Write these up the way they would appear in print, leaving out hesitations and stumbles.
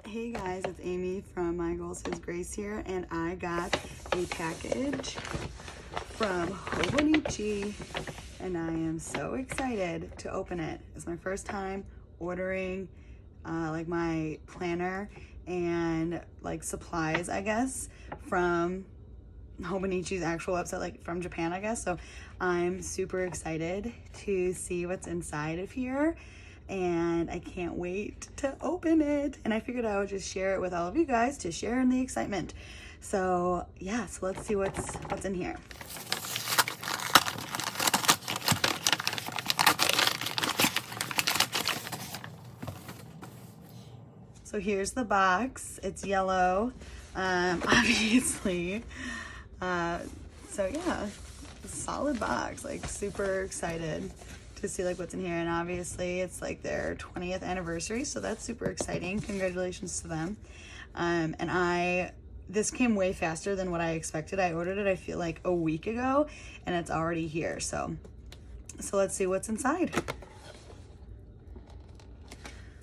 Hey guys, it's Amy from My Goals His Grace here, and I got a package from Hobonichi, and I am so excited to open it. It's my first time ordering like my planner and like supplies, I guess, from Hobonichi's actual website, like from Japan, I guess. So I'm super excited to see what's inside of here, and I can't wait to open it. And I figured I would just share it with all of you guys to share in the excitement. So yeah, so let's see what's in here. So here's the box. It's yellow, obviously. So yeah, solid box, like super excited to see like what's in here. And obviously it's like their 20th anniversary, so that's super exciting. Congratulations to them. And this came way faster than what I expected. I ordered it, I feel like a week ago, and it's already here. So let's see what's inside.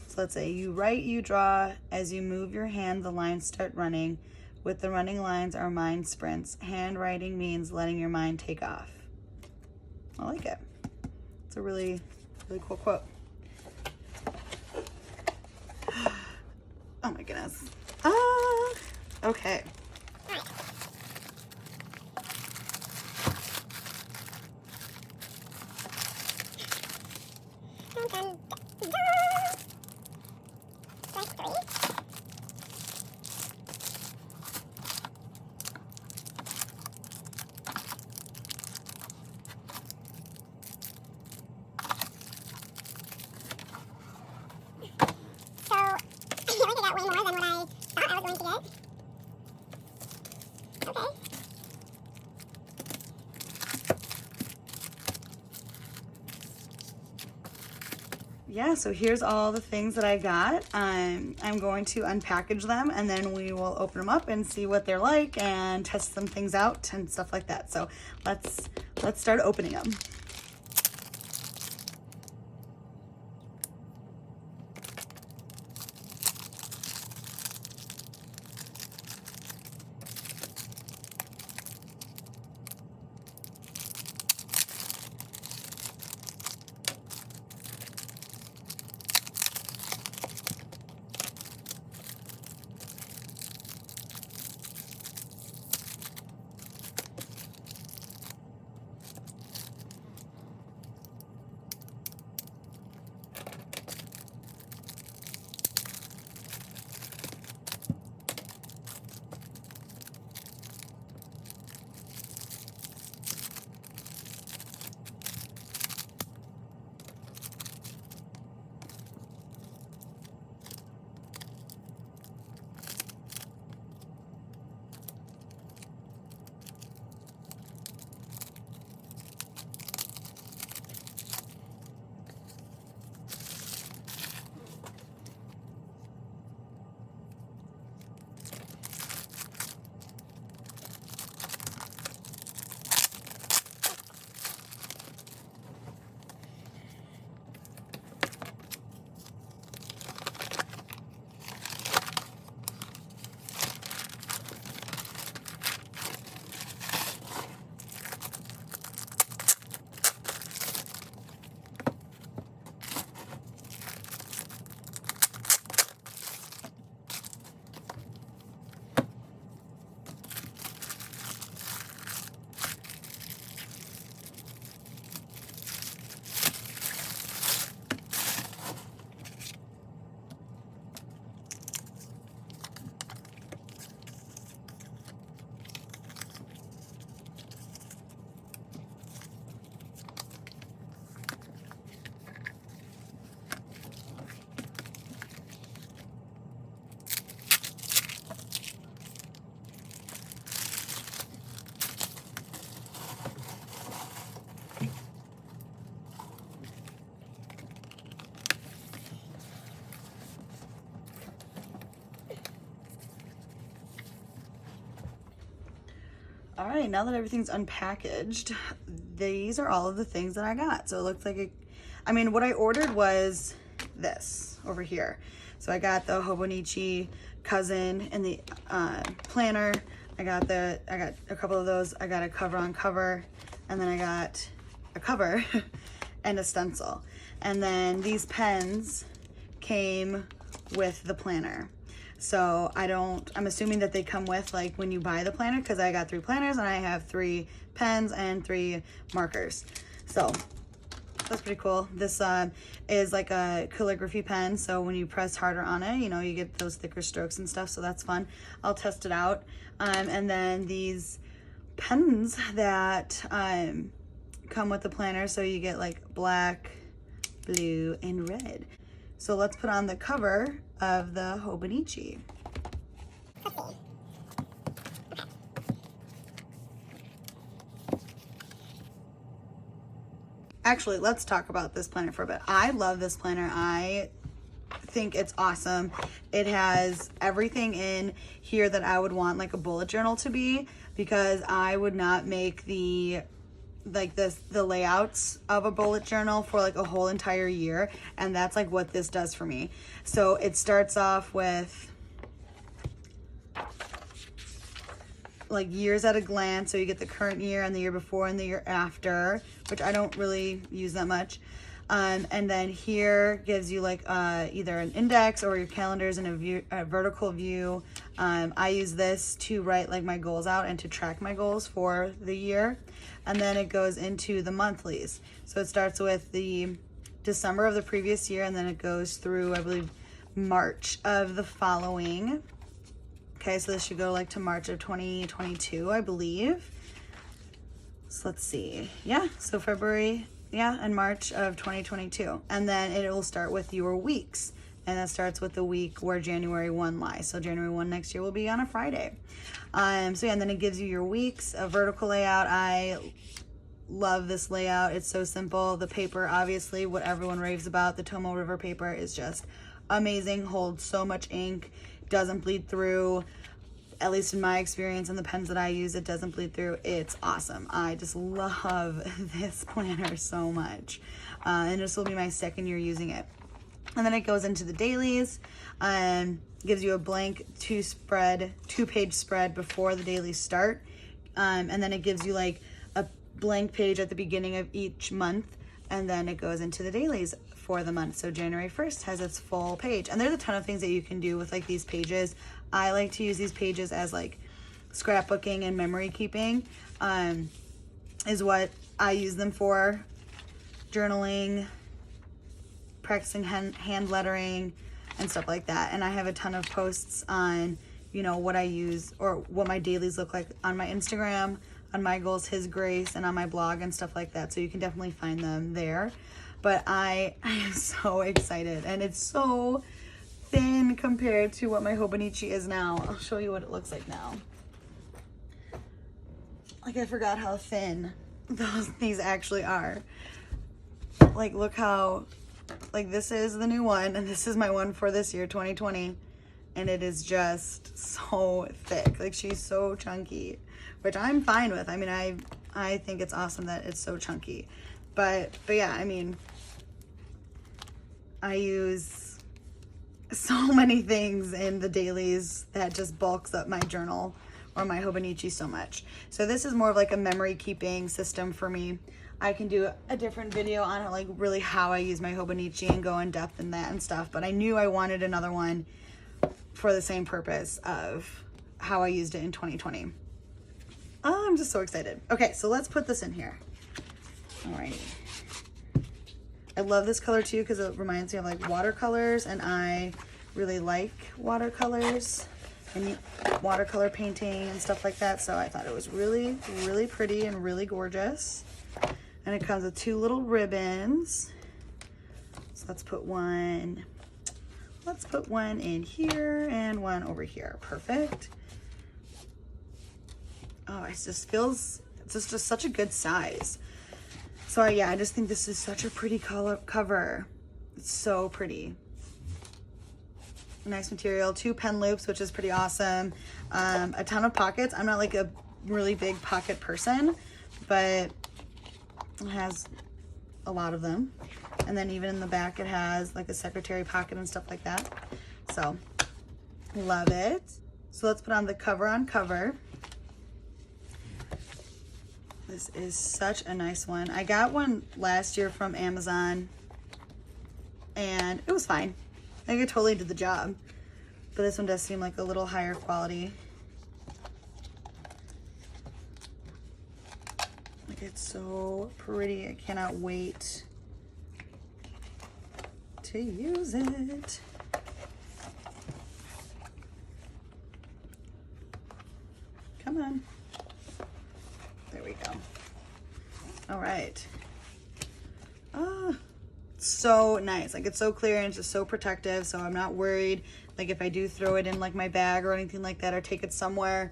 So let's say you write, you draw. As you move your hand, the lines start running. With the running lines are mind sprints. Handwriting means letting your mind take off. I like it. It's a really, really cool quote. Oh my goodness. Okay. Yeah, so here's all the things that I got. I'm going to unpackage them, and then we will open them up and see what they're like and test some things out and stuff like that. So let's start opening them. All right, now that everything's unpackaged, these are all of the things that I got. So it looks like I mean, what I ordered was this over here. So I got the Hobonichi cousin in the planner. I got a couple of those. I got a cover on cover, and then I got a cover and a stencil. And then these pens came with the planner. So I'm assuming that they come with, like, when you buy the planner, because I got 3 planners and I have 3 pens and 3 markers. So that's pretty cool. This is like a calligraphy pen, so when you press harder on it, you know, you get those thicker strokes and stuff, so that's fun. I'll test it out. And then these pens that come with the planner, so you get like black, blue, and red. So let's put on the cover of the Hobonichi. Actually, let's talk about this planner for a bit. I love this planner. I think it's awesome. It has everything in here that I would want like a bullet journal to be, because I would not make the layouts of a bullet journal for like a whole entire year, and that's like what this does for me. So it starts off with like years at a glance, so you get the current year and the year before and the year after, which I don't really use that much. And then here gives you like either an index or your calendars in a vertical view. I use this to write like my goals out and to track my goals for the year. And then it goes into the monthlies. So it starts with the December of the previous year, and then it goes through, I believe, March of the following. Okay, so this should go like to March of 2022, I believe. So let's see. Yeah, so February, yeah, and March of 2022. And then it will start with your weeks. And that starts with the week where January 1 lies. So January 1 next year will be on a Friday. So yeah, and then it gives you your weeks, a vertical layout. I love this layout. It's so simple. The paper, obviously, what everyone raves about, the Tomo River paper is just amazing. Holds so much ink, doesn't bleed through. At least in my experience and the pens that I use, it doesn't bleed through. It's awesome. I just love this planner so much. And this will be my 2nd year using it. And then it goes into the dailies, gives you a blank 2-page spread before the dailies start. And then it gives you like a blank page at the beginning of each month. And then it goes into the dailies for the month. So January 1st has its full page. And there's a ton of things that you can do with like these pages. I like to use these pages as like scrapbooking and memory keeping, is what I use them for. Journaling, practicing hand lettering, and stuff like that. And I have a ton of posts on, you know, what I use or what my dailies look like on my Instagram, on My Goals His Grace, and on my blog and stuff like that. So you can definitely find them there. But I am so excited, and it's so thin compared to what my Hobonichi is now. I'll show you what it looks like now. Like, I forgot how thin these actually are. Like, look how, like, this is the new one, and this is my one for this year, 2020, and it is just so thick. Like, she's so chunky, which I'm fine with. I mean, I think it's awesome that it's so chunky. But yeah, I mean, I use so many things in the dailies that just bulks up my journal or my Hobonichi so much. So this is more of like a memory keeping system for me. I can do a different video on it, like really how I use my Hobonichi and go in depth in that and stuff. But I knew I wanted another one for the same purpose of how I used it in 2020. Oh, I'm just so excited. Okay, so let's put this in here. All right. I love this color too because it reminds me of like watercolors, and I really like watercolors and watercolor painting and stuff like that. So I thought it was really, really pretty and really gorgeous. And it comes with 2 little ribbons. So let's put one in here and one over here. Perfect. Oh, it just feels, it's just such a good size. So yeah, I just think this is such a pretty cover. It's so pretty. Nice material, 2 pen loops, which is pretty awesome. A ton of pockets. I'm not like a really big pocket person, but it has a lot of them. And And then even in the back, it has like a secretary pocket and stuff like that. So love it. So let's put on the cover on cover. This is such a nice one. I got one last year from Amazon and it was fine. Like it totally did the job. But this one does seem like a little higher quality. Like it's so pretty. I cannot wait to use it. Come on. There we go. All right. Ah, so nice. Like it's so clear and it's just so protective, so I'm not worried like if I do throw it in like my bag or anything like that, or take it somewhere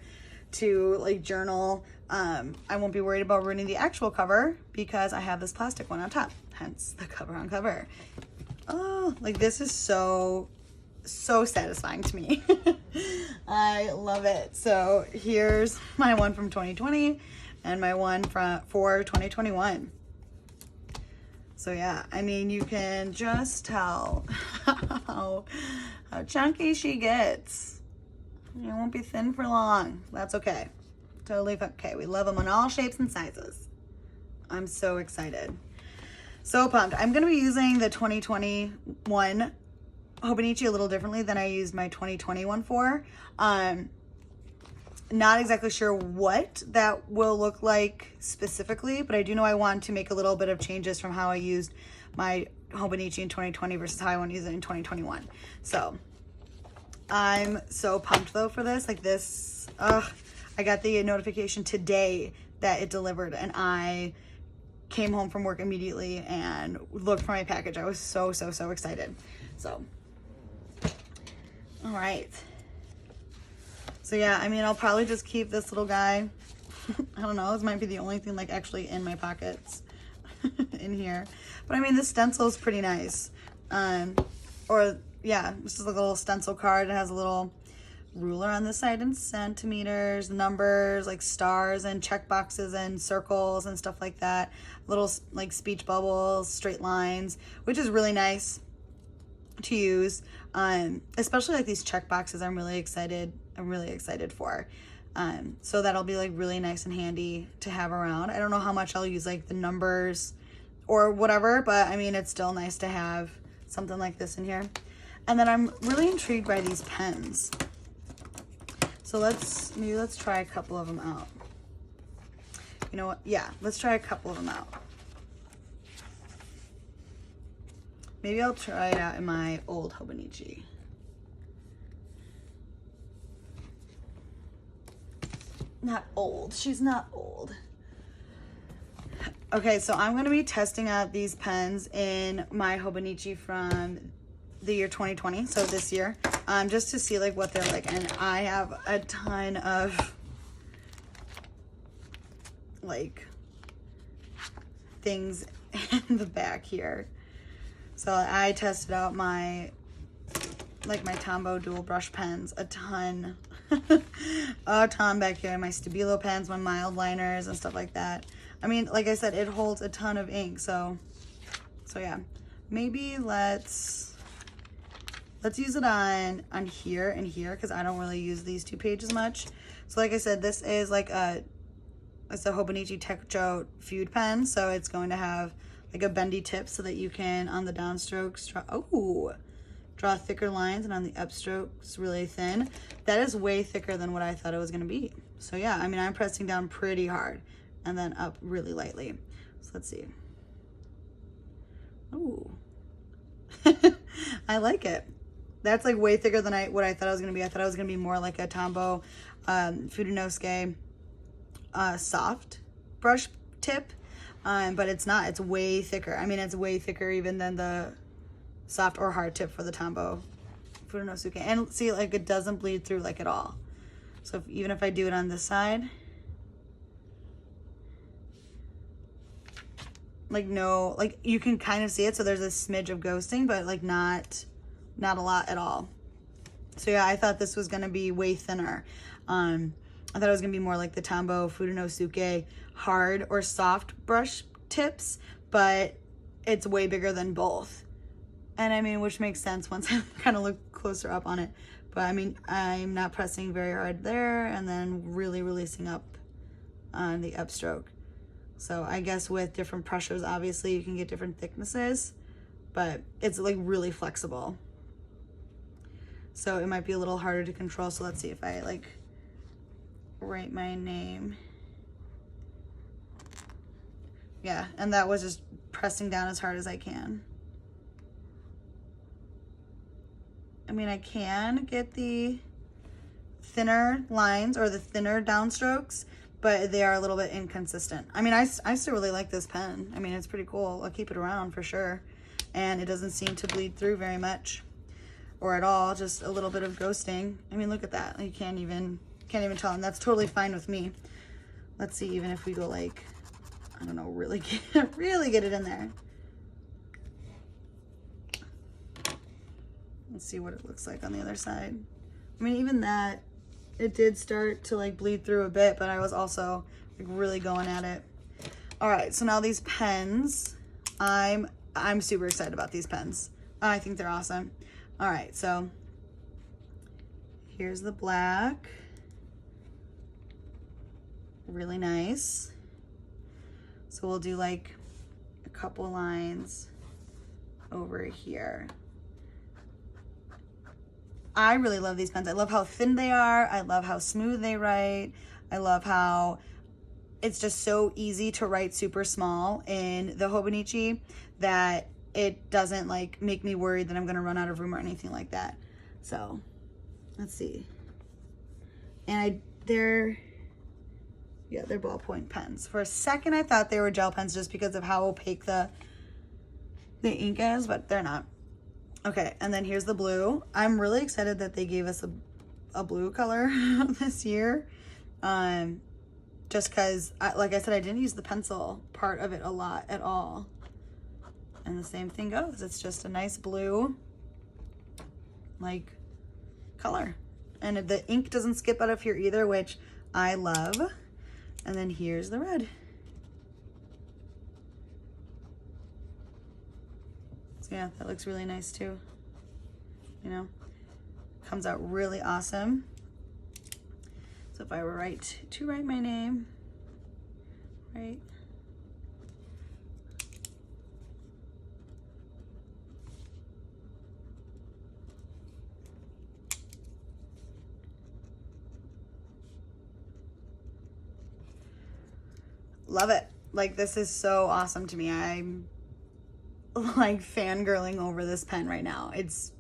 to like journal, I won't be worried about ruining the actual cover because I have this plastic one on top, hence the cover on cover. Oh, like this is so satisfying to me. I love it. So here's my one from 2020 and my one for 2021. So yeah, I mean, you can just tell how chunky she gets. It won't be thin for long. That's okay. Totally okay. We love them in all shapes and sizes. I'm so excited. So pumped. I'm going to be using the 2021 Hobonichi a little differently than I used my 2021 for. Not exactly sure what that will look like specifically, but I do know I want to make a little bit of changes from how I used my Hobonichi in 2020 versus how I want to use it in 2021. So I'm so pumped though for this. Like this, I got the notification today that it delivered and I came home from work immediately and looked for my package. I was so excited. So, all right. So yeah, I mean, I'll probably just keep this little guy. I don't know, this might be the only thing like actually in my pockets in here. But I mean, this stencil is pretty nice. Or yeah, this is like a little stencil card. It has a little ruler on the side in centimeters, numbers, like stars and check boxes and circles and stuff like that. Little like speech bubbles, straight lines, which is really nice to use. Especially like these check boxes, I'm really excited for. So that'll be like really nice and handy to have around. I don't know how much I'll use like the numbers or whatever, but I mean, it's still nice to have something like this in here. And then I'm really intrigued by these pens. So let's try a couple of them out. You know what? Yeah, let's try a couple of them out. Maybe I'll try it out in my old Hobonichi. Not old. She's not old. Okay, so I'm going to be testing out these pens in my Hobonichi from the year 2020, so this year, just to see like what they're like. And I have a ton of like things in the back here. So I tested out my Tombow dual brush pens, a ton back here, my Stabilo pens, my mild liners and stuff like that. I mean, like I said, it holds a ton of ink, so yeah. Maybe let's use it on here and here, because I don't really use these two pages much. So like I said, this is like it's a Hobonichi Techo Feud pen, so it's going to have like a bendy tip so that you can, on the downstrokes, draw thicker lines, and on the upstrokes really thin. That is way thicker than what I thought it was going to be. So yeah, I mean, I'm pressing down pretty hard and then up really lightly. So let's see. Ooh. I like it. That's like way thicker than what I thought it was going to be. I thought it was going to be more like a Tombow Fudenosuke soft brush tip, but it's not. It's way thicker. I mean, it's way thicker even than the soft or hard tip for the Tombow Fudenosuke. And see, like, it doesn't bleed through like at all. So even if I do it on this side, like no, like you can kind of see it. So there's a smidge of ghosting, but like not a lot at all. So yeah, I thought this was gonna be way thinner. I thought it was gonna be more like the Tombow Fudenosuke hard or soft brush tips, but it's way bigger than both. And I mean, which makes sense once I kind of look closer up on it. But I mean, I'm not pressing very hard there and then really releasing up on the upstroke. So I guess with different pressures, obviously you can get different thicknesses, but it's like really flexible. So it might be a little harder to control. So let's see if I like write my name. Yeah, and that was just pressing down as hard as I can. I mean, I can get the thinner lines or the thinner downstrokes, but they are a little bit inconsistent. I mean, I still really like this pen. I mean, it's pretty cool. I'll keep it around for sure. And it doesn't seem to bleed through very much or at all, just a little bit of ghosting. I mean, look at that. You can't even tell, and that's totally fine with me. Let's see, even if we go like, I don't know, really get it in there. Let's see what it looks like on the other side. I mean, even that, it did start to like bleed through a bit, but I was also like really going at it. All right, so now these pens, I'm super excited about these pens. I think they're awesome. All right, so here's the black. Really nice. So we'll do like a couple lines over here. I really love these pens. I love how thin they are. I love how smooth they write. I love how it's just so easy to write super small in the Hobonichi that it doesn't like make me worried that I'm gonna run out of room or anything like that. So let's see. And they're ballpoint pens. For a second I thought they were gel pens just because of how opaque the ink is, but they're not. Okay, and then here's the blue. I'm really excited that they gave us a blue color this year. Just because, like I said, I didn't use the pencil part of it a lot at all. And the same thing goes. It's just a nice blue, like, color. And the ink doesn't skip out of here either, which I love. And then here's the red. Yeah, that looks really nice too. You know, comes out really awesome. So if I were to write my name, right? Love it. Like, this is so awesome to me. I'm like fangirling over this pen right now. It's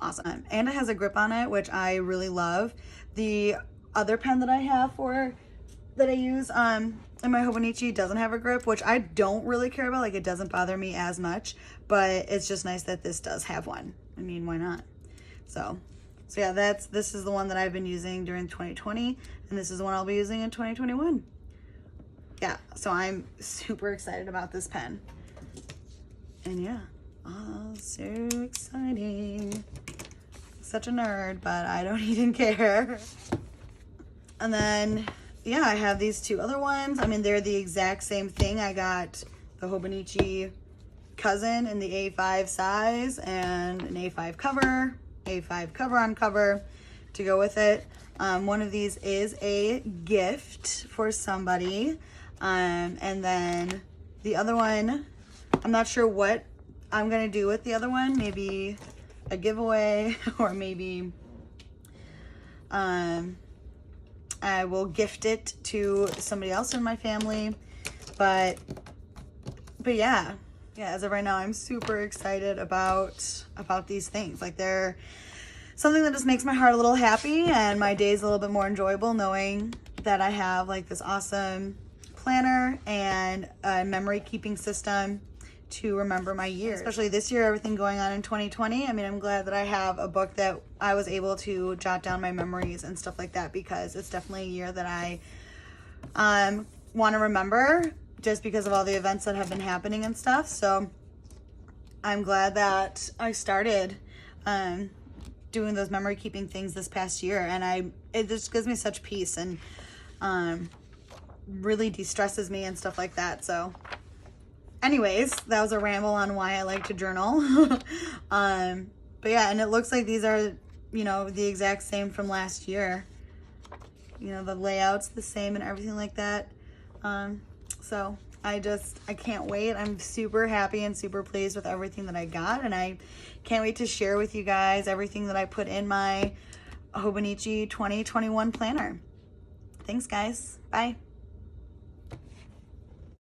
awesome. And it has a grip on it, which I really love. The other pen that I have that I use in my Hobonichi doesn't have a grip, which I don't really care about. Like, it doesn't bother me as much, but it's just nice that this does have one. I mean, why not? So yeah, this is the one that I've been using during 2020, and this is the one I'll be using in 2021. Yeah, so I'm super excited about this pen. And yeah, oh, so exciting. Such a nerd, but I don't even care. And then, yeah, I have these two other ones. I mean, they're the exact same thing. I got the Hobonichi cousin in the A5 size and an A5 cover on cover to go with it. One of these is a gift for somebody. And then the other one, I'm not sure what I'm going to do with the other one. Maybe a giveaway, or maybe I will gift it to somebody else in my family. But yeah, as of right now, I'm super excited about these things. Like, they're something that just makes my heart a little happy and my days a little bit more enjoyable, knowing that I have like this awesome planner and a memory keeping system to remember my years, especially this year, everything going on in 2020. I mean, I'm glad that I have a book that I was able to jot down my memories and stuff like that, because it's definitely a year that I want to remember, just because of all the events that have been happening and stuff. So I'm glad that I started doing those memory keeping things this past year, and it just gives me such peace and really de-stresses me and stuff like that. So anyways, that was a ramble on why I like to journal. But yeah, and it looks like these are, you know, the exact same from last year. You know, the layout's the same and everything like that. So I can't wait. I'm super happy and super pleased with everything that I got, and I can't wait to share with you guys everything that I put in my Hobonichi 2021 planner. Thanks, guys. Bye.